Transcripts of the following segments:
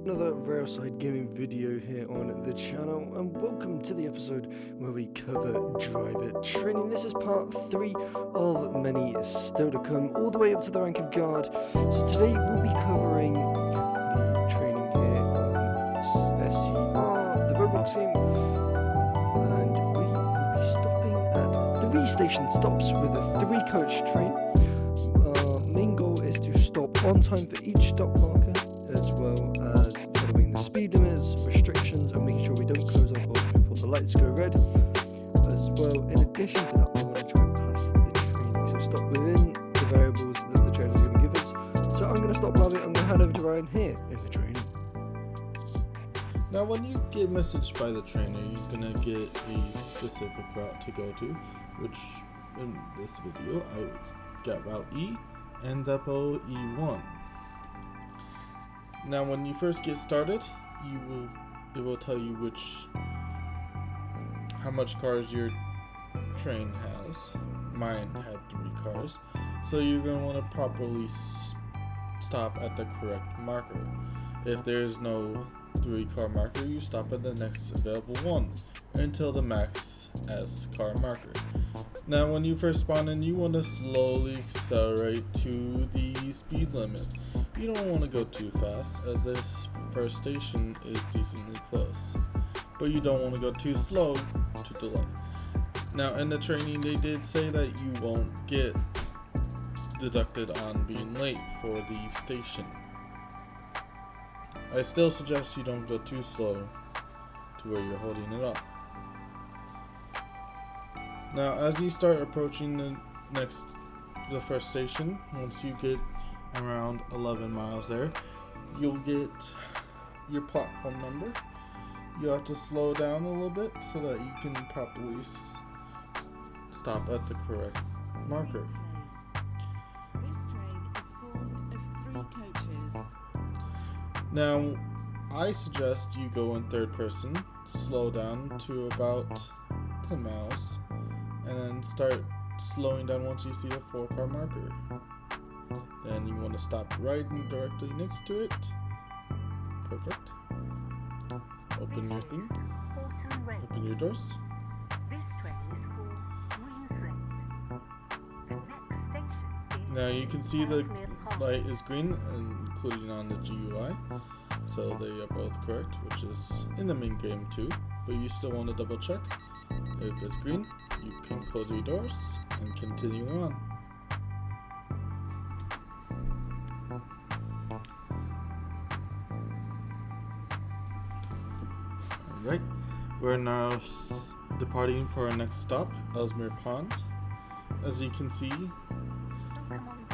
Another Railside Gaming video here on the channel, and welcome to the episode where we cover driver training. This is part 3 of many still to come, all the way up to the rank of guard. So today we'll be covering the training here on SCR, the Roblox game, and we will be stopping at 3 station stops with a 3-coach train. Our main goal is to stop on time for each stop marker, as well as following the speed limits, restrictions, and making sure we don't close our doors before the lights go red. As well, in addition to that, we want to try and pass the training, so stop within the variables that the trainers are going to give us. So I'm going to stop blabbing. I'm going to hand over to Ryan here in the training. Now, when you get messaged by the trainer, you're going to get a specific route to go to, which in this video I got route E and depot E1. Now, when you first get started, it will tell you how much cars your train has. Mine had 3 cars, so you're going to want to properly stop at the correct marker. If there's no 3-car marker, you stop at the next available one until the max S car marker. Now, when you first spawn in, you want to slowly accelerate to the speed limit. You don't want to go too fast, as this first station is decently close, but you don't want to go too slow to delay. Now, in the training, they did say that you won't get deducted on being late for the station. I still suggest you don't go too slow to where you're holding it up. Now, as you start approaching the first station, once you get around 11 miles there, you'll get your platform number. You have to slow down a little bit so that you can properly stop at the correct marker. This train is formed of 3 coaches. Now, I suggest you go in third person, slow down to about 10 miles, and then start slowing down once you see a 4-car marker. Then you want to stop right and directly next to it. Perfect. Open your thing. Open your doors. This train is called Railside. The next station is Now you can see the light is green, including on the GUI. So they are both correct, which is in the main game too. But you still want to double check. If it's green, you can close your doors and continue on. Alright, we're now departing for our next stop, Ellesmere Pond. As you can see,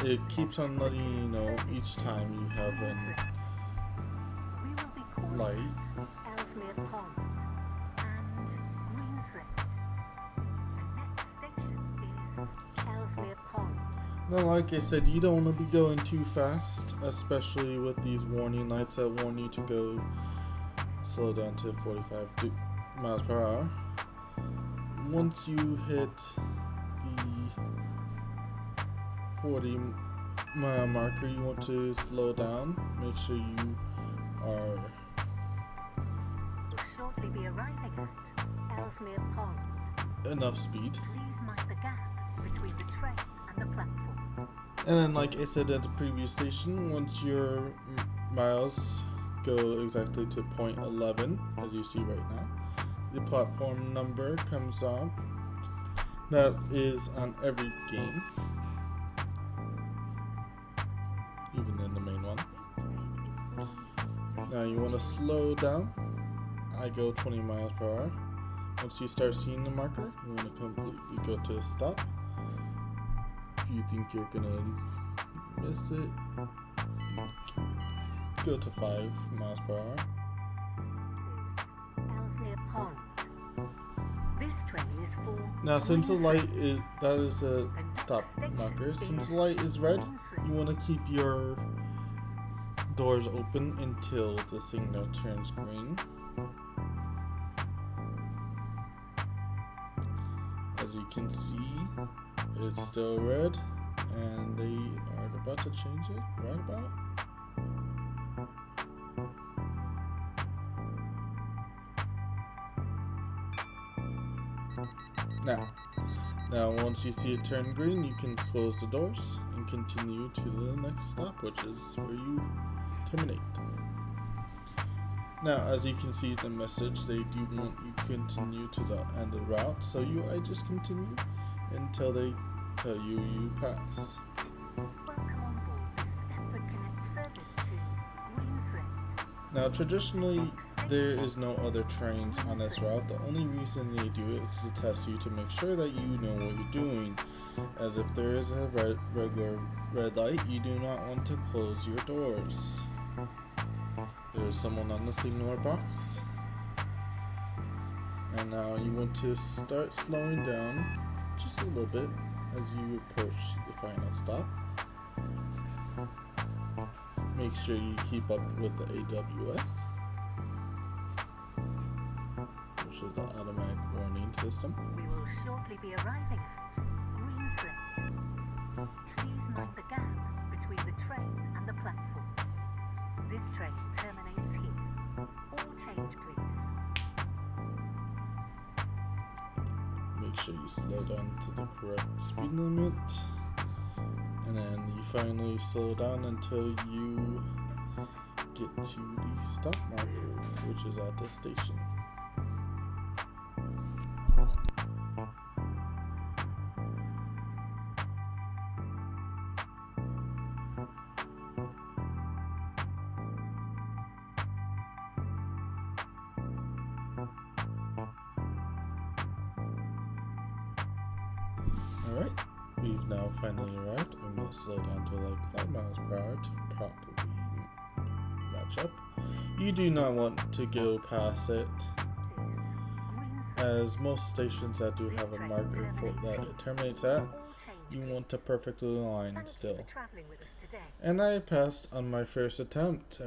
it keeps on letting you know each time you have a light. Ellesmere Pond and Railside. The next station is Ellesmere Pond. Now, like I said, you don't want to be going too fast, especially with these warning lights that warn you to go slow down to 45 miles per hour. Once you hit the 40-mile marker, you want to slow down. Make sure you are Will shortly be arriving at Ellesmere Pond. enough speed. Please mind the gap between the train and the platform. And then, like I said at the previous station, once your miles go exactly to point 11, as you see right now, the platform number comes on. That is on every game, even in the main one. This train is formed of 3 Now you want to coaches. slow down. I go 20 miles per hour. Once you start seeing the marker, you want to completely go to a stop. If you think you're gonna miss it, go to 5 miles per hour. Ellesmere Pond. This train is for Now, since the light Railside. that is a stop marker, since the light is red, you want to keep your doors open until the signal turns green. As you can see, it's still red, and they are about to change it right about. Now once you see it turn green, you can close the doors and continue to the next stop, which is where you terminate. Now, as you can see in the message, they do want you to continue to the end of the route, so I just continue until they tell you pass. Welcome on board the Stepford Connect service to Railside. Now, traditionally, there is no other trains on this route. The only reason they do it is to test you to make sure that you know what you're doing, as if there is a regular red light, you do not want to close your doors. There's someone on the signaler box, and now you want to start slowing down just a little bit as you approach the final stop. Make sure you keep up with the AWS, which is the automatic warning system. We will shortly be arriving at Railside. Please mind the gap between the train and the platform. This train terminates here. All change, please. Make sure you slow down to the correct speed limit, and then you finally slow down until you get to the stop marker, which is at the station. Alright, we've now finally arrived. I'm going to slow down to like 5 miles per hour to properly match up. You do not want to go past it, as most stations that do have a marker for that it terminates at, you want to perfectly align still. And I passed on my first attempt.